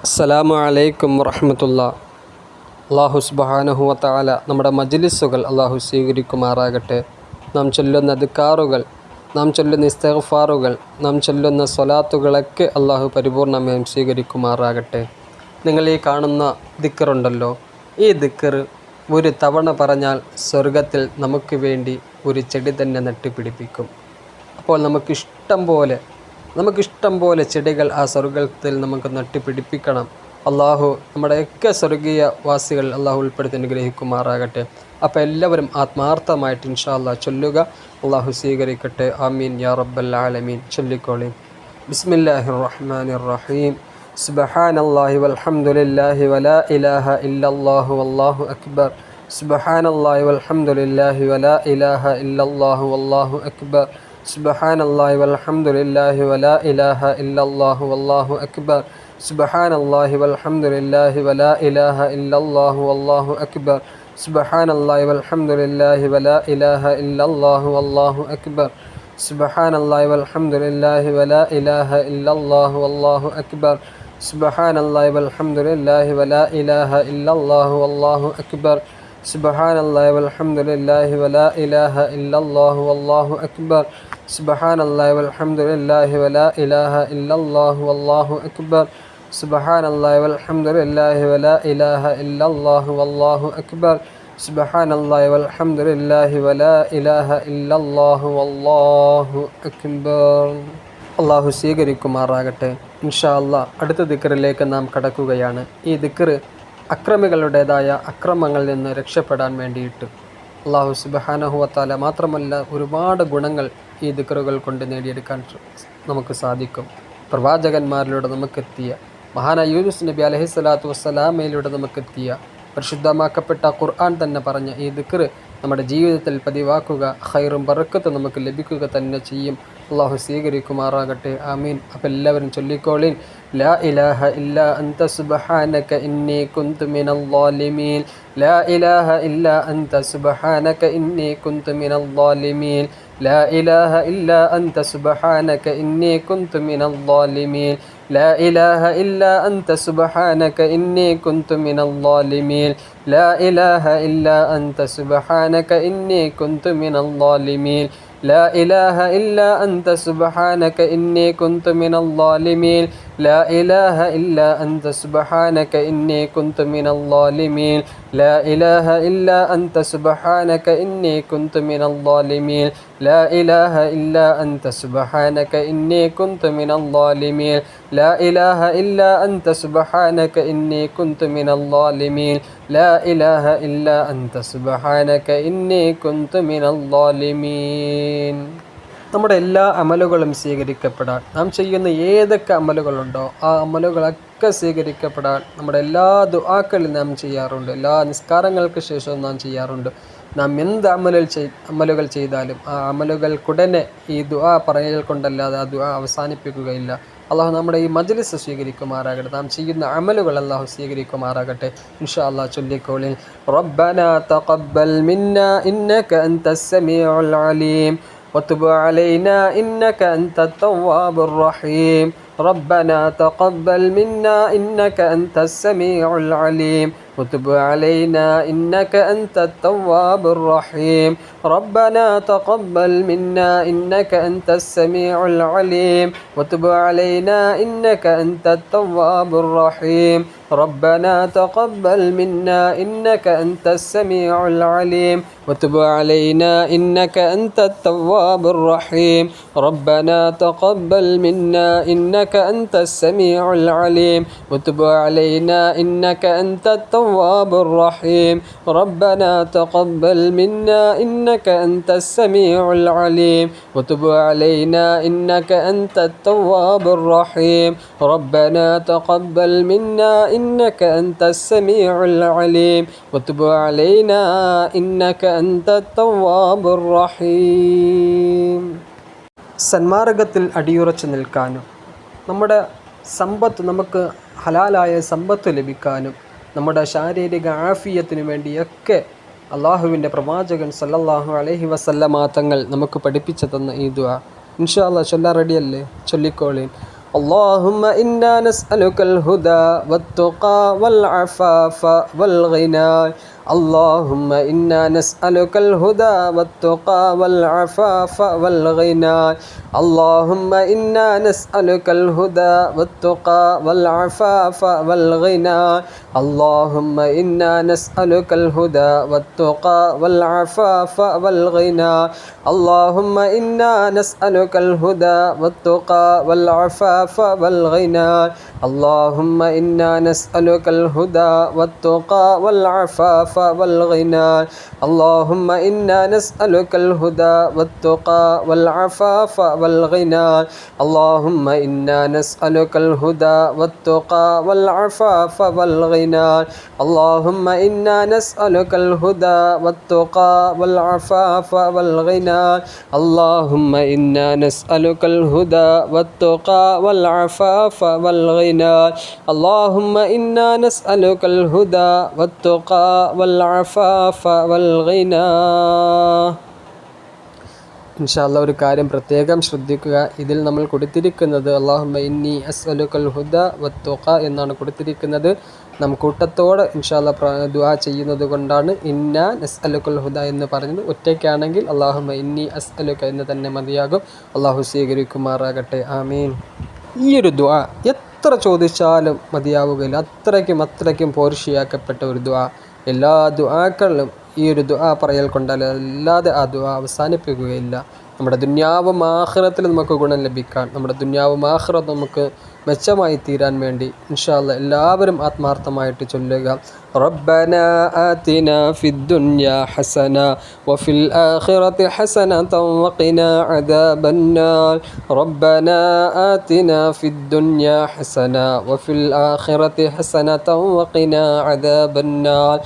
അസ്സലാമു അലൈക്കും വറഹ്മത്തുള്ളാ. അല്ലാഹു സുബ്ഹാനഹു വ തആല നമ്മുടെ മജ്ലിസുകൾ അല്ലാഹു സ്വീകരിക്കുമാറാകട്ടെ. നാം ചൊല്ലുന്ന ദിക്കാറുകൾ, നാം ചൊല്ലുന്ന ഇസ്തിഗ്ഫാറുകൾ, നാം ചൊല്ലുന്ന സ്വലാത്തുകളൊക്കെ അല്ലാഹു പരിപൂർണമായും സ്വീകരിക്കുമാറാകട്ടെ. നിങ്ങൾ ഈ കാണുന്ന ദിക്കറുണ്ടല്ലോ, ഈ ദിക്കർ ഒരു തവണ പറഞ്ഞാൽ സ്വർഗത്തിൽ നമുക്ക് വേണ്ടി ഒരു ചെടി തന്നെ നട്ടുപിടിപ്പിക്കും. അപ്പോൾ നമുക്കിഷ്ടം പോലെ ചെടികൾ ആ സ്വർഗത്തിൽ നമുക്ക് നട്ടുപിടിപ്പിക്കണം. അള്ളാഹു നമ്മുടെയൊക്കെ സ്വർഗീയ വാസികൾ അള്ളാഹു ഉൾപ്പെടുത്തി അനുഗ്രഹിക്കുമാറാകട്ടെ. അപ്പോൾ എല്ലാവരും ആത്മാർത്ഥമായിട്ട് ഇൻഷാ അല്ലാഹ് ചൊല്ലുക. അള്ളാഹു സ്വീകരിക്കട്ടെ. ആമീൻ യാ റബ്ബൽ ആലമീൻ. ചൊല്ലിക്കോളി. ബിസ്മില്ലാഹിർ റഹ്മാനിർ റഹീം. സുബ്ഹാനല്ലാഹി വൽഹംദുലില്ലാഹി വലാ ഇലാഹ ഇല്ലല്ലാഹു വല്ലാഹു അക്ബർ. സുബ്ഹാനല്ലാഹി വൽഹംദുലില്ലാഹി വലാ ഇലാഹ ഇല്ലല്ലാഹു വല്ലാഹു അക്ബർ. സുബ്ഹാനല്ലാഹി വൽഹംദുലില്ലാഹി വലാ ഇലാഹ ഇല്ലല്ലാഹു വല്ലാഹു അക്ബർ. സുബ്ഹാനല്ലാഹി വൽഹംദുലില്ലാഹി വലാ ഇലാഹ ഇല്ലല്ലാഹു വല്ലാഹു അക്ബർ. സുബ്ഹാനല്ലാഹി വൽഹംദുലില്ലാഹി വലാ ഇലാഹ ഇല്ലല്ലാഹു വല്ലാഹു അക്ബർ. സുബ്ഹാനല്ലാഹി വൽഹംദുലില്ലാഹി വലാ ഇലാഹ ഇല്ലല്ലാഹു വല്ലാഹു അക്ബർ. സുബ്ഹാനല്ലാഹി വൽഹംദുലില്ലാഹി വലാ ഇലാഹ ഇല്ലല്ലാഹു വല്ലാഹു അക്ബർ. സുബ്ഹാനല്ലാഹി വൽഹംദുലില്ലാഹി വലാ ഇലാഹ ഇല്ലല്ലാഹു വല്ലാഹു അക്ബർ. സുബ്ഹാനല്ലാഹി വൽഹംദുലില്ലാഹി വലാ ഇലാഹ ഇല്ലല്ലാഹു വല്ലാഹു അക്ബർ. സുബ്ഹാനല്ലാഹി വൽഹംദുലില്ലാഹി വലാ ഇലാഹ ഇല്ലല്ലാഹു വല്ലാഹു അക്ബർ. സുബ്ഹാനല്ലാഹി വൽഹംദുലില്ലാഹി വലാ ഇലാഹ ഇല്ലല്ലാഹു വല്ലാഹു അക്ബർ. അള്ളാഹു സ്വീകരിക്കുമാറാകട്ടെ. ഇൻഷാ അല്ലാഹ് അടുത്ത ദിക്റിലേക്ക് നാം കടക്കുകയാണ്. ഈ ദിക്ർ അക്രമികളുടേതായ അക്രമങ്ങളിൽ നിന്ന് രക്ഷപ്പെടാൻ വേണ്ടിയിട്ട് അള്ളാഹു സുബ്ഹാനഹു വ തആല മാത്രമല്ല ഒരുപാട് ഗുണങ്ങൾ ഈ ദിക്റുകൾ കൊണ്ട് നേടിയെടുക്കാൻ നമുക്ക് സാധിക്കും. പ്രവാചകന്മാരിലൂടെ നമുക്കെത്തിയ മഹാനായ യൂനുസ് നബി അലൈഹിസ്സലാത്തു വസ്സലാമയിലൂടെ നമുക്കെത്തിയ പരിശുദ്ധമാക്കപ്പെട്ട ഖുർആൻ തന്നെ പറഞ്ഞ ഈ ദിക്ർ നമ്മുടെ ജീവിതത്തിൽ പതിവാക്കുക, ഖൈറും ബറക്കത്തും നമുക്ക് ലഭിക്കുക തന്നെ ചെയ്യും. അള്ളാഹു സ്വീകരിക്കുമാറാകട്ടെ. ആമീൻ. അപ്പോൾ എല്ലാവരും ചൊല്ലിക്കോളീൻ. ലാ ഇലാഹ ഇല്ലാ അൻത സുബ്ഹാനക ഇന്നി കുന്തു മിനൽ ളാലിമീൻ. ലാ ഇലാഹ ഇല്ലാ അൻത സുബ്ഹാനക ഇന്നി കുന്തു മിനൽ ളാലിമീൻ. ലാ ഇലാഹ ഇല്ലാ അൻത സുബ്ഹാനക ഇന്നി കുന്തു മിനൽ ളാലിമീൻ. ലാ ഇലാഹ ഇല്ലാ അൻത സുബ്ഹാനക ഇന്നി കുന്തു മിനൽ ളാലിമീൻ. ലാ ഇലാഹ ഇല്ലാ അൻത സുബ്ഹാനക ഇന്നി കുന്തു മിനൽ ളാലിമീൻ. لا إله إلا أنت سبحانك إني كنت من الظالمين. لا إله إلا أنت سبحانك إني كنت من الظالمين. لا إله إلا أنت سبحانك إني كنت من الظالمين. لا إله إلا أنت سبحانك إني كنت من الظالمين. لا إله إلا أنت سبحانك إني كنت من الظالمين. لا إله إلا أنت سبحانك إني كنت من الظالمين. നമ്മുടെ എല്ലാ അമലുകളും സ്വീകരിക്കപ്പെടാൻ, നാം ചെയ്യുന്ന ഏതൊക്കെ അമലുകളുണ്ടോ ആ അമലുകളൊക്കെ സ്വീകരിക്കപ്പെടാൻ നമ്മുടെ എല്ലാ ദുആക്കളും നാം ചെയ്യാറുണ്ട്. എല്ലാ നിസ്കാരങ്ങൾക്ക് ശേഷവും നാം ചെയ്യാറുണ്ട്. നാം എന്ത് അമലുകൾ ചെയ്താലും ആ അമലുകൾക്കുടനെ ഈ ദുആ പറയൽ കൊണ്ടല്ലാതെ ആ ദുആ അവസാനിപ്പിക്കുകയില്ല. അള്ളാഹു നമ്മുടെ ഈ മജ്ലിസ് സ്വീകരിക്കുമാറാകട്ടെ. നാം ചെയ്യുന്ന അമലുകൾ അള്ളാഹു സ്വീകരിക്കുമാറാകട്ടെ. ഇൻഷാ അല്ലാഹ് ചൊല്ലിക്കോളിൻ. റബ്ബനാ തഖബ്ബൽ മിന്നാ ഇന്നക അൻതസ് സമീഉൽ അലീം وتب علينا إنك أنت التواب الرحيم. ربنا تقبل منا إنك أنت السميع العليم وتب علينا إنك أنت التواب الرحيم. ربنا تقبل منا إنك أنت السميع العليم وتب علينا إنك أنت التواب الرحيم. ربنا تقبل منا إنك أنت السميع العليم وتب علينا إنك أنت التواب الرحيم. ربنا تقبل منا إنك أنت السميع العليم وتب علينا إنك أنت التواب الرحيم. ربنا تقبل منا إنك أنت السميع العليم وتب علينا إنك أنت التواب الرحيم. ربنا تقبل منا إنك أنت السميع العليم وتب علينا إنك أنت التواب الرحيم. സന്മാർഗത്തിൽ അടിയുറച്ചു നിൽക്കാനും നമ്മുടെ സമ്പത്ത് നമുക്ക് ഹലാലായ സമ്പത്ത് ലഭിക്കാനും നമ്മുടെ ശാരീരിക ആഫിയത്തിനു വേണ്ടിയൊക്കെ അള്ളാഹുവിൻ്റെ പ്രവാചകൻ സല്ലല്ലാഹു അലൈഹി വസല്ലമ തങ്ങൾ നമുക്ക് പഠിപ്പിച്ചു തന്ന ഈ ദുആ ഇൻഷാ അല്ലാഹ് ചൊല്ലാൻ റെഡിയല്ലേ? ചൊല്ലിക്കോളീൻ. اللهم إنا نسألك الهدى والتقى والعفاف والغنى اللهم إنا نسألك الهدى والتقى والعفاف والغنى اللهم إنا نسألك الهدى والتقى والعفاف والغنى اللهم إنا نسألك الهدى والتقى والعفاف والغنى اللهم إنا نسألك الهدى والتقى والعفاف والغنى اللهم إنا نسألك الهدى والتقى والعفاف والغنى اللهم إنا نسألك الهدى والتقى والعفاف والغنى اللهم إنا نسألك الهدى والتقى والعفاف والغنى اللهم إنا نسألك الهدى والتقى والعفاف والغنى اللهم إنا نسألك الهدى والتقى والعفاف والغنى اللهم إنا نسألك الهدى والتقى والعفاف والغنى. ഇൻഷാല്ലാ ഒരു കാര്യം പ്രത്യേകം ശ്രദ്ധിക്കുക. ഇതിൽ നമ്മൾ കൊടുത്തിരിക്കുന്നത് അല്ലാഹുമ്മ ഇന്നി അസ്അലുക്കൽ ഹുദ വത്തുഖ എന്നാണ് കൊടുത്തിരിക്കുന്നത്. നാം കൂട്ടത്തോടെ ഇൻഷാല്ലാ ദുആ ചെയ്യുന്നത് കൊണ്ടാണ് ഇന്നാ നസ്അലുക്കൽ ഹുദ എന്ന് പറഞ്ഞത്. ഒറ്റയ്ക്കാണെങ്കിൽ അല്ലാഹുമ്മ ഇന്നി അസ്അലുക എന്ന് തന്നെ മതിയാകും. അല്ലാഹു സ്വീകരിക്കുമാറാകട്ടെ. ആമീൻ. ഈ ഒരു ദുആ എത്ര ചോദിച്ചാലും മതിയാവുകയില്ല. അത്രയ്ക്കും പോർഷിയാക്കപ്പെട്ട ഒരു ദുആ. എല്ലാ ദുആക്കളിലും ഈ ഒരു ദുആ പറയൽ കൊണ്ടല്ലാതെ ആ ദുആ അവസാനിപ്പിക്കുകയില്ല. നമ്മുടെ ദുനിയാവും ആഖിറത്തിൽ നമുക്ക് ഗുണം ലഭിക്കാൻ, നമ്മുടെ ദുനിയാവും ആഖിറത്തും നമുക്ക് മെച്ചമായി തീരാൻ വേണ്ടി ഇൻഷാ അല്ലാഹ് എല്ലാവരും ആത്മാർത്ഥമായിട്ട് ചൊല്ലുക. റബ്ബനാ ആതിനാ ഫിദ്ദുനിയാ ഹസന വഫിൽ ആഖിറതി ഹസനതൻ വഖിനാ അദാബന്നാർ റബ്ബനാ ആതിനാ ഫിദ്ദുനിയാ ഹസന വഫിൽ ആഖിറതി ഹസനതൻ വഖിനാ അദാബന്നാർ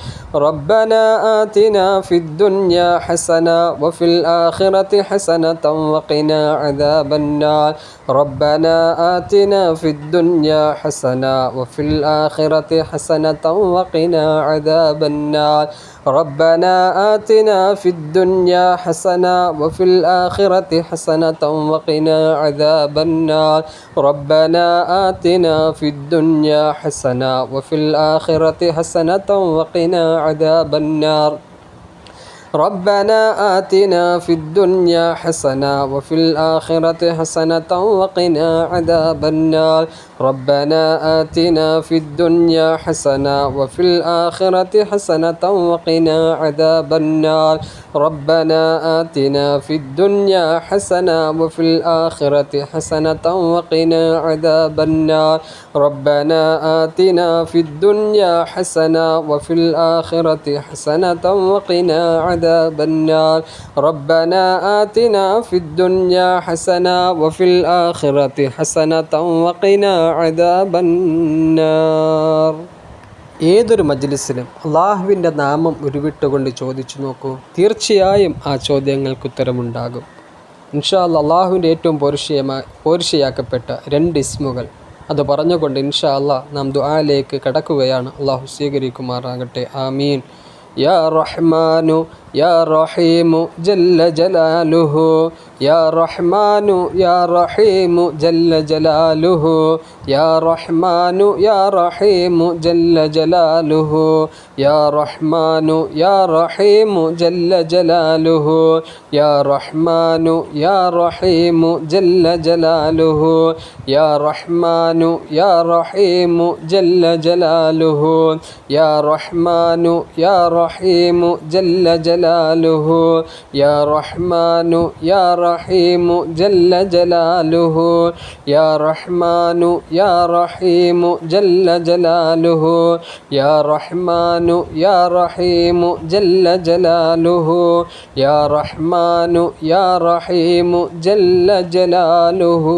റബ്ബനാ ആതിനാ ഫിദ്ദുനിയാ ഹസന വഫിൽ ആഖിറതി ഹസനതൻ വഖിനാ അദാബന്നാർ റബ്ബനാ ആതിനാ ഫിദ്ദുനിയാ ഹസന വഫിൽ ആഖിറതി ഹസനതൻ വഖിനാ عذاب النار ربنا آتنا في الدنيا حسنة وفي الآخرة حسنة وقنا عذاب النار ربنا آتنا في الدنيا حسنة وفي الآخرة حسنة وقنا عذاب النار ربنا آتنا في الدنيا حسنة وفي الآخرة حسنة وقنا عذاب النار ربنا آتنا في الدنيا حسنة وفي الآخرة حسنة وقنا عذاب النار ربنا آتنا في الدنيا حسنة وفي الآخرة حسنة وقنا عذاب النار ربنا آتنا في الدنيا حسنة وفي الآخرة حسنة وقنا عذاب النار ربنا آتنا في الدنيا حسنة وفي الآخرة حسنة وقنا عذاب النار. ഏതൊരു മജ്ലിസിലും അള്ളാഹുവിൻ്റെ നാമം ഉരുവിട്ടുകൊണ്ട് ചോദിച്ചു നോക്കൂ. തീർച്ചയായും ആ ചോദ്യങ്ങൾക്ക് ഉത്തരമുണ്ടാകും. ഇൻഷാ അല്ലാഹ് അള്ളാഹുവിൻ്റെ ഏറ്റവും പോർഷ്യയാക്കപ്പെട്ട 2 ഇസ്മുകൾ അത് പറഞ്ഞുകൊണ്ട് ഇൻഷാ അല്ലാഹ് നാം ദുആയിലേക്ക് കടക്കുകയാണ്. അള്ളാഹു സ്വീകരിക്കുമാറാകട്ടെ. ആമീൻ. യാ റഹ്മാനു യാ റഹീമു ജല്ല ജലാലുഹു യാ റഹ്മാനു യാ റഹീമു ജല്ല ജലാലുഹു യാ റഹ്മാനു യാ റഹീമു ജല്ല ജലാലുഹു യാ റഹ്മാനു യാ റഹീമു ജല്ല ജലാലുഹു യാ റഹ്മാനു യാ റഹീമു ജല്ല ജലാലുഹു യാ റഹ്മാനു യാ റഹീമു ജല്ല ജലാലുഹു യാ റഹ്മാനു യാ റഹീമു ജല്ല ജലാലുഹു യാ റഹ്മാനു യാ റഹീമു ജല്ല ജലാലുഹു യാ റഹ്മാനു യാ റഹീമു ജല്ല ജലാലുഹു യാ റഹ്മാനു യാ റഹീമു ജല്ല ജലാലുഹു യാ റഹ്മാനു യാ റഹീമു ജല്ല ജലാലുഹു.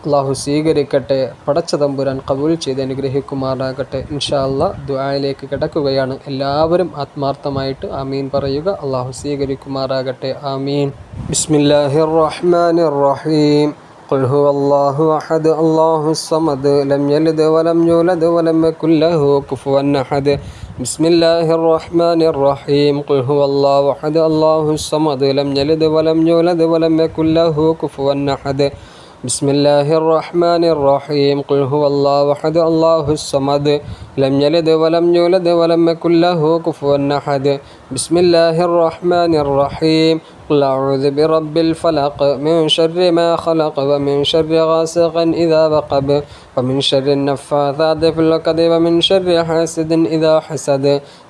അള്ളാഹു സ്വീകരിക്കട്ടെ. പടച്ച തമ്പുരാൻ ഖബൂൽ ചെയ്ത് അനുഗ്രഹിക്കുമാറാകട്ടെ. ഇൻഷാ അല്ലാഹ് ദുആയിലേക്ക് കിടക്കുകയാണ്. എല്ലാവരും ആത്മാർത്ഥമായിട്ട് ആമീൻ പറയുക. അള്ളാഹു സ്വീകരിക്കുമാറാകട്ടെ. ആമീൻ. ബിസ്മില്ലാഹിർ റഹ്മാനിർ റഹീം. قل هو الله أحد الله الصمد لم يلد ولم يولد ولم يكن له كفوا أحد بسم الله الرحمن الرحيم قل هو الله أحد الله الصمد لم يلد ولم يولد ولم يكن له كفوا أحد بسم الله الرحمن الرحيم قل هو الله أحد الله الصمد لم يلد ولم يولد ولم يكن له كفوا أحد بسم الله الرحمن الرحيم قل أعوذ برب الفلق من شر ما خلق ومن شر غاسق إذا وقب ومن شر النفاثات في العقد ومن شر حاسد إذا حسد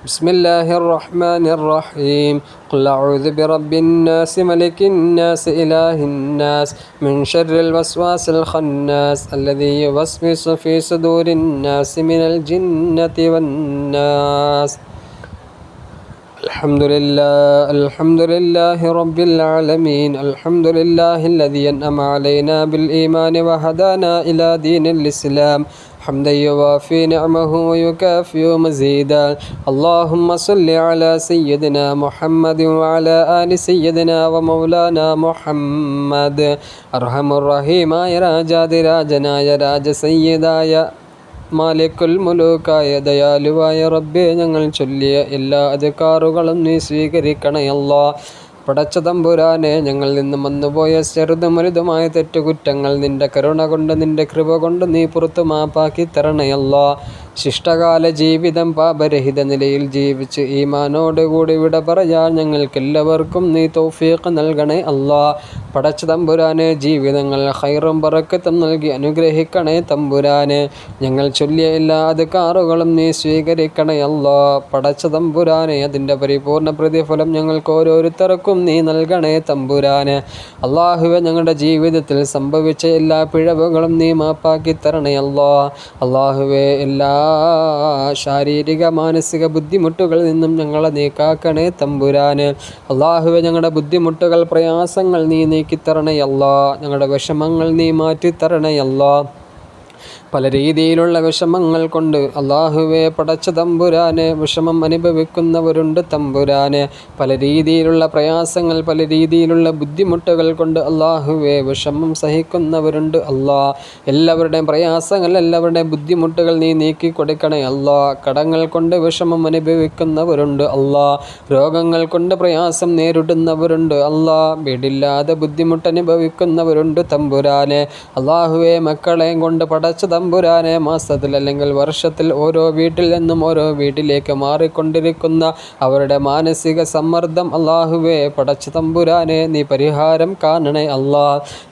بسم الله الرحمن الرحيم قل أعوذ برب الناس ملك الناس إله الناس من شر الوسواس الخناس الذي يوسوس في صدور الناس من الجنة والناس الحمد لله رب العالمين الحمد لله الذي أنعم علينا بالإيمان وهدانا إلى دين الإسلام حمدا يوافي نعمه ويكافئ مزيدا اللهم صل على سيدنا محمد وعلى آل سيدنا ومولانا محمد أرحم الرحيم يا രാജാതിരാജനായ രാജസയ്യിദായ മാലിക്കുൽ മുലൂക്കായ ദയാലുവായ റബ്ബേ, ഞങ്ങൾ ചൊല്ലിയ എല്ലാ അദ്കാറുകളും നീ സ്വീകരിക്കണേ അല്ലാ. പടച്ച തമ്പുരാനെ, ഞങ്ങളിൽ നിന്നും വന്നുപോയ ചെറുതും വലുതുമായ തെറ്റുകുറ്റങ്ങൾ നിന്റെ കരുണ കൊണ്ട് നിന്റെ കൃപ കൊണ്ട് നീ പുറത്തു മാപ്പാക്കി തരണയല്ലാ. ശിഷ്ടകാല ജീവിതം പാപരഹിത നിലയിൽ ജീവിച്ച് ഈമാനോടുകൂടി വിട പറയാൻ ഞങ്ങൾക്കെല്ലാവർക്കും നീ തൗഫീഖ് നൽകണേ അല്ലാ. പടച്ച തമ്പുരാനെ, ജീവിതങ്ങൾ ഖൈറും ബറക്കത്തും നൽകി അനുഗ്രഹിക്കണേ തമ്പുരാനെ. ഞങ്ങൾ ചൊല്ലിയ എല്ലാ അദ്കാറുകളും നീ സ്വീകരിക്കണേ അല്ലാ. പടച്ച തമ്പുരാനെ, അതിൻ്റെ പരിപൂർണ പ്രതിഫലം ഞങ്ങൾക്ക് ഓരോരുത്തർക്കും നീ നൽകണേ തമ്പുരാനെ. അള്ളാഹുവെ, ഞങ്ങളുടെ ജീവിതത്തിൽ സംഭവിച്ച എല്ലാ പിഴവുകളും നീ മാപ്പാക്കി തരണേ അല്ലാ. അള്ളാഹുവെ, എല്ലാ ശാരീരിക മാനസിക ബുദ്ധിമുട്ടുകളിൽ നിന്നും ഞങ്ങളെ നീ കാക്കണേ തമ്പുരാനെ. അള്ളാഹുവെ, ഞങ്ങളുടെ ബുദ്ധിമുട്ടുകൾ പ്രയാസങ്ങൾ നീ നീക്കിത്തരണേ അല്ലാ. ഞങ്ങളുടെ വിഷമങ്ങൾ നീ മാറ്റിത്തരണേ അല്ലാ. പല രീതിയിലുള്ള വിഷമങ്ങൾ കൊണ്ട് അള്ളാഹുവെ പടച്ച തമ്പുരാനെ വിഷമം അനുഭവിക്കുന്നവരുണ്ട് തമ്പുരാനെ. പല രീതിയിലുള്ള പ്രയാസങ്ങൾ, പല രീതിയിലുള്ള ബുദ്ധിമുട്ടുകൾ കൊണ്ട് അള്ളാഹുവെ വിഷമം സഹിക്കുന്നവരുണ്ട് അല്ലാ. എല്ലാവരുടെയും പ്രയാസങ്ങൾ, എല്ലാവരുടെയും ബുദ്ധിമുട്ടുകൾ നീ നീക്കി കൊടുക്കണേ അല്ലാ. കടങ്ങൾ കൊണ്ട് വിഷമം അനുഭവിക്കുന്നവരുണ്ട് അല്ലാ. രോഗങ്ങൾ കൊണ്ട് പ്രയാസം നേരിടുന്നവരുണ്ട് അല്ലാ. വീടില്ലാതെ ബുദ്ധിമുട്ട് അനുഭവിക്കുന്നവരുണ്ട് തമ്പുരാനെ. അള്ളാഹുവെ, മക്കളെയും കൊണ്ട് പടച്ച തമ്പുരാനെ മാസത്തിൽ അല്ലെങ്കിൽ വർഷത്തിൽ ഓരോ വീട്ടിൽ നിന്നും ഓരോ വീട്ടിലേക്ക് മാറിക്കൊണ്ടിരിക്കുന്ന അവരുടെ മാനസിക സമ്മർദ്ദം അള്ളാഹുവെ പടച്ച തമ്പുരാനെ നീ പരിഹാരം കാണണേ അല്ലാ.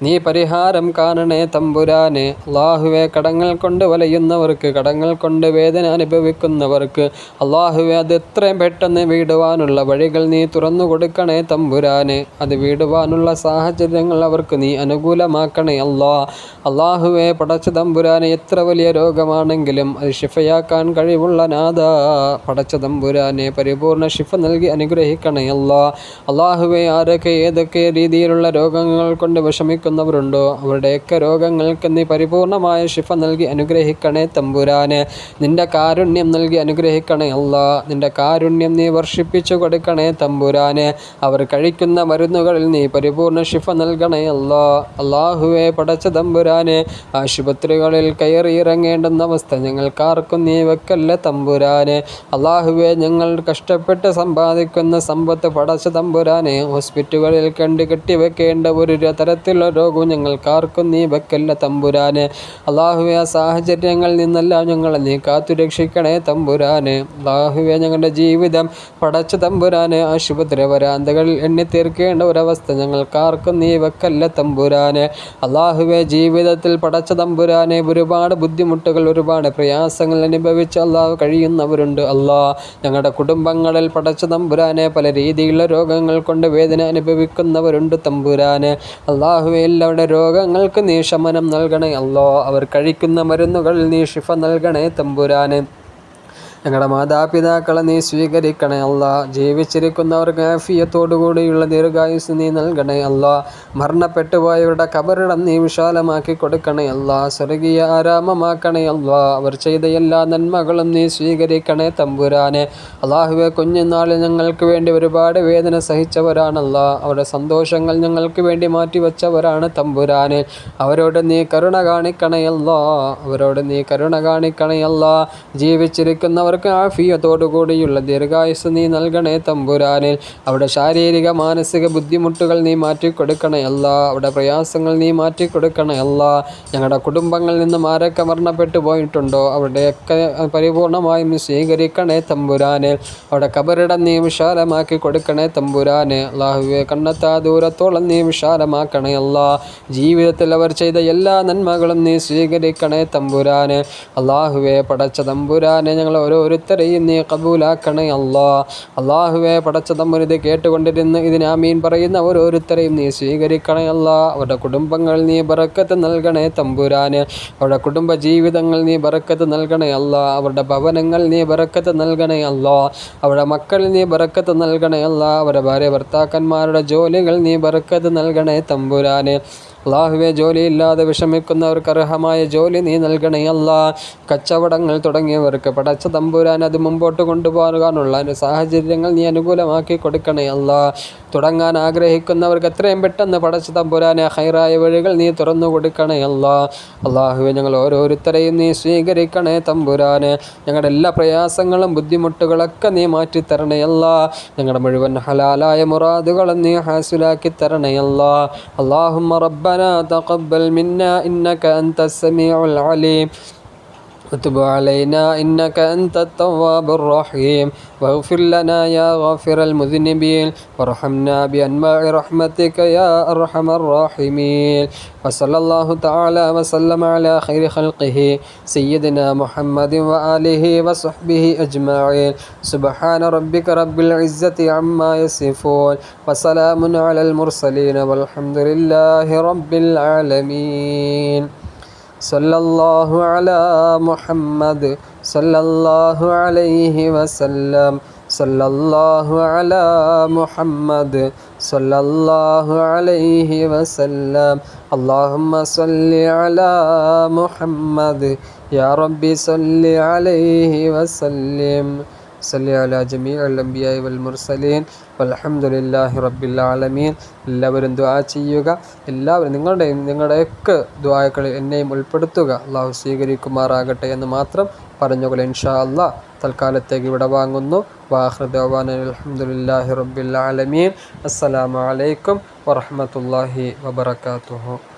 നീ പരിഹാരം കാണണേ തമ്പുരാനെ. അള്ളാഹുവെ, കടങ്ങൾ കൊണ്ട് വലയുന്നവർക്ക്, കടങ്ങൾ കൊണ്ട് വേദന അനുഭവിക്കുന്നവർക്ക് അള്ളാഹുവെ അത് എത്രയും പെട്ടെന്ന് വീടുവാനുള്ള വഴികൾ നീ തുറന്നു കൊടുക്കണേ തമ്പുരാനെ. അത് വീടുവാനുള്ള സാഹചര്യങ്ങൾ അവർക്ക് നീ അനുകൂലമാക്കണേ അല്ലാ. അള്ളാഹുവെ പടച്ച തമ്പുരാനെ, എത്ര വലിയ രോഗമാണെങ്കിലും അത് ഷിഫയാക്കാൻ കഴിവുള്ള നാഥ പടച്ച തമ്പുരാനെ പരിപൂർണ ഷിഫ നൽകി അനുഗ്രഹിക്കണേ അല്ലാ. അള്ളാഹുവെ, ആരൊക്കെ ഏതൊക്കെ രീതിയിലുള്ള രോഗങ്ങൾ കൊണ്ട് വിഷമിക്കുന്നവരുണ്ടോ അവരുടെയൊക്കെ രോഗങ്ങൾക്ക് നീ പരിപൂർണമായ ഷിഫ നൽകി അനുഗ്രഹിക്കണേ തമ്പുരാനെ. നിന്റെ കാരുണ്യം നൽകി അനുഗ്രഹിക്കണേ അല്ലാ. നിന്റെ കാരുണ്യം നീ വർഷിപ്പിച്ചു കൊടുക്കണേ തമ്പുരാനെ. അവർ കഴിക്കുന്ന മരുന്നുകളിൽ നീ പരിപൂർണ ഷിഫ നൽകണേ അല്ലാ. അള്ളാഹുവെ പടച്ച തമ്പുരാനെ, ആശുപത്രികളിൽ കയറിയിറങ്ങേണ്ടുന്ന അവസ്ഥ ഞങ്ങൾക്കാർക്കും നീ വെക്കല്ല തമ്പുരാനെ. അള്ളാഹുവെ, ഞങ്ങൾ കഷ്ടപ്പെട്ട് സമ്പാദിക്കുന്ന സമ്പത്ത് പടച്ച തമ്പുരാനെ ഹോസ്പിറ്റലുകളിൽ കെട്ടിവെക്കേണ്ട ഒരു തരത്തിലുള്ള രോഗവും ഞങ്ങൾക്കാർക്കും നീ വെക്കല്ല തമ്പുരാനെ. അള്ളാഹുവെ, ആ സാഹചര്യങ്ങളിൽ നിന്നെല്ലാം ഞങ്ങളെ നീ കാത്തുരക്ഷിക്കണേ തമ്പുരാനെ. അള്ളാഹുവെ, ഞങ്ങളുടെ ജീവിതം പടച്ച തമ്പുരാനെ ആശുപത്രി വരാന്തകളിൽ എണ്ണിത്തീർക്കേണ്ട ഒരവസ്ഥ ഞങ്ങൾക്കാർക്കും നീ വെക്കല്ല തമ്പുരാനെ. അള്ളാഹുവെ, ജീവിതത്തിൽ പടച്ച തമ്പുരാനെ ഒരുപാട് ബുദ്ധിമുട്ടുകൾ, ഒരുപാട് പ്രയാസങ്ങൾ അനുഭവിച്ച് അള്ളാഹു കഴിയുന്നവരുണ്ട് അല്ലാ. ഞങ്ങളുടെ കുടുംബങ്ങളിൽ പടച്ച തമ്പുരാനെ പല രീതിയിലുള്ള രോഗങ്ങൾ കൊണ്ട് വേദന അനുഭവിക്കുന്നവരുണ്ട് തമ്പുരാനെ. അള്ളാഹുവെ, എല്ലാവരുടെ രോഗങ്ങൾക്ക് നീ ശമനം നൽകണേ അല്ലാ. അവർ കഴിക്കുന്ന മരുന്നുകളിൽ നീ ഷിഫ നൽകണേ തമ്പുരാനെ. ഞങ്ങളുടെ മാതാപിതാക്കളെ നീ സ്വീകരിക്കണേ അല്ല. ജീവിച്ചിരിക്കുന്നവർക്ക് ആഫിയത്തോടുകൂടിയുള്ള ദീർഘായുസ് നീ നൽകണേ അല്ല. മരണപ്പെട്ടു പോയവരുടെ ഖബറിടം നീ വിശാലമാക്കി കൊടുക്കണേ അല്ല. സ്വർഗീയ ആരാമമാക്കണേ അല്ല. അവർ ചെയ്ത എല്ലാ നന്മകളും നീ സ്വീകരിക്കണേ തമ്പുരാനെ. അള്ളാഹുവെ, കുഞ്ഞുനാളിൽ ഞങ്ങൾക്ക് വേണ്ടി ഒരുപാട് വേദന സഹിച്ചവരാണല്ല. അവരുടെ സന്തോഷങ്ങൾ ഞങ്ങൾക്ക് വേണ്ടി മാറ്റിവെച്ചവരാണ് തമ്പുരാനെ. അവരോട് നീ കരുണ കാണിക്കണയല്ല. അവരോട് നീ കരുണ കാണിക്കണയല്ല. ജീവിച്ചിരിക്കുന്നവർക്ക് ആഫിയത്തോടുകൂടിയുള്ള ദീർഘായുസ് നീ നൽകണേ തമ്പുരാനെ. അവരുടെ ശാരീരിക മാനസിക ബുദ്ധിമുട്ടുകൾ നീ മാറ്റിക്കൊടുക്കണയല്ല. അവരുടെ പ്രയാസങ്ങൾ നീ മാറ്റിക്കൊടുക്കണയല്ല. ഞങ്ങളുടെ കുടുംബങ്ങളിൽ നിന്നും ആരൊക്കെ മരണപ്പെട്ടു പോയിട്ടുണ്ടോ അവരുടെയൊക്കെ പരിപൂർണമായും സ്വീകരിക്കണേ തമ്പുരാനെ. അവിടെ ഖബറിടം നീ വിശാലമാക്കി കൊടുക്കണേ തമ്പുരാനെ. അല്ലാഹുവേ, കണ്ണെത്താ ദൂരത്തോളം നീ വിശാലമാക്കണേ അല്ല. ജീവിതത്തിൽ അവർ ചെയ്ത എല്ലാ നന്മകളും നീ സ്വീകരിക്കണേ തമ്പുരാനെ. അല്ലാഹുവേ, പടച്ച തമ്പുരാനെ, ഞങ്ങൾ ഓരോരുത്തരെയും നീ കബൂലാക്കണേ അല്ല. അല്ലാഹുവേ, പടച്ച തമ്പുരാൻ ഇത് കേട്ടുകൊണ്ടിരുന്ന് ഇതിന് ആമീൻ പറയുന്ന ഓരോരുത്തരെയും നീ സ്വീകരിക്കണേ അല്ല. അവരുടെ കുടുംബങ്ങൾ നീ ബറക്കത്ത് നൽകണേ തമ്പുരാനെ. അവരുടെ കുടുംബ ജീവിതങ്ങൾ നീ ബറക്കത്ത് നൽകണേ അല്ല. അവരുടെ ഭവനങ്ങൾ നീ ബറക്കത്ത് നൽകണേ അല്ല. അവരുടെ മക്കളിൽ നീ ബറക്കത്ത് നൽകണേ അല്ല. അവരുടെ ഭാര്യ ഭർത്താക്കന്മാരുടെ ജോലികൾ നീ ബറക്കത്ത് നൽകണേ തമ്പുരാനെ. അല്ലാഹുവേ, ജോലിയില്ലാതെ വിഷമിക്കുന്നവർക്ക് അർഹമായ ജോലി നീ നൽകണേ അല്ല. കച്ചവടങ്ങൾ തുടങ്ങിയവർക്ക് പടച്ച തമ്പുരാൻ അത് മുമ്പോട്ട് കൊണ്ടുപോകാനുള്ള സാഹചര്യങ്ങൾ നീ അനുകൂലമാക്കി കൊടുക്കണേ അല്ല. തുടങ്ങാൻ ആഗ്രഹിക്കുന്നവർക്ക് എത്രയും പെട്ടെന്ന് പടച്ച തമ്പുരാനെ ഹൈറായ വഴികൾ നീ തുറന്നു കൊടുക്കണേ അല്ല. അല്ലാഹുവേ, ഞങ്ങൾ ഓരോരുത്തരെയും നീ സ്വീകരിക്കണേ തമ്പുരാനെ. ഞങ്ങളുടെ എല്ലാ പ്രയാസങ്ങളും ബുദ്ധിമുട്ടുകളൊക്കെ നീ മാറ്റിത്തരണേ അല്ല. ഞങ്ങളുടെ മുഴുവൻ ഹലാലായ മുറാദുകളും നീ ഹാസിലാക്കി തരണേ അല്ല. അല്ലാഹുമ്മ റബ്ബനാ തഖബ്ബൽ മിന്നാ ഇന്നക അൻതസ് സമീഉൽ അലീം وتب علينا إنك أنت التواب الرحيم واغفر لنا يا غافر المذنبين وارحمنا بأنواع رحمتك يا أرحم الراحمين. وصلى الله تعالى وسلم على خير خلقه سيدنا محمد وآله وصحبه أجمعين. سبحان ربك رب العزة عما يصفون وسلام على المرسلين والحمد لله رب العالمين. صلى الله على محمد صلى الله عليه وسلم. صلى الله على محمد صلى الله عليه وسلم. اللهم صل على محمد يا ربي صل عليه وسلم. صل على جميع الأنبياء والمرسلين والحمد لله رب العالمين. എല്ലാവരും ദുആ ചെയ്യുക. എല്ലാവരും നിങ്ങളുടെയൊക്കെ ദുആകളിൽ എന്നെയും ഉൾപ്പെടുത്തുക. അള്ളാഹു സ്വീകരിക്കുമാറാകട്ടെ എന്ന് മാത്രം പറഞ്ഞുകൊള്ളു. ഇൻഷാ അല്ലാഹ് തൽക്കാലത്തേക്ക് ഇവിടെ വാങ്ങുന്നു. വാഖിറു ദഅവാനാ അൽഹംദുലില്ലാഹി റബ്ബിൽ ആലമീൻ. അസ്സലാമു അലൈക്കും വറഹ്മത്തുള്ളാഹി വബറകാതുഹു.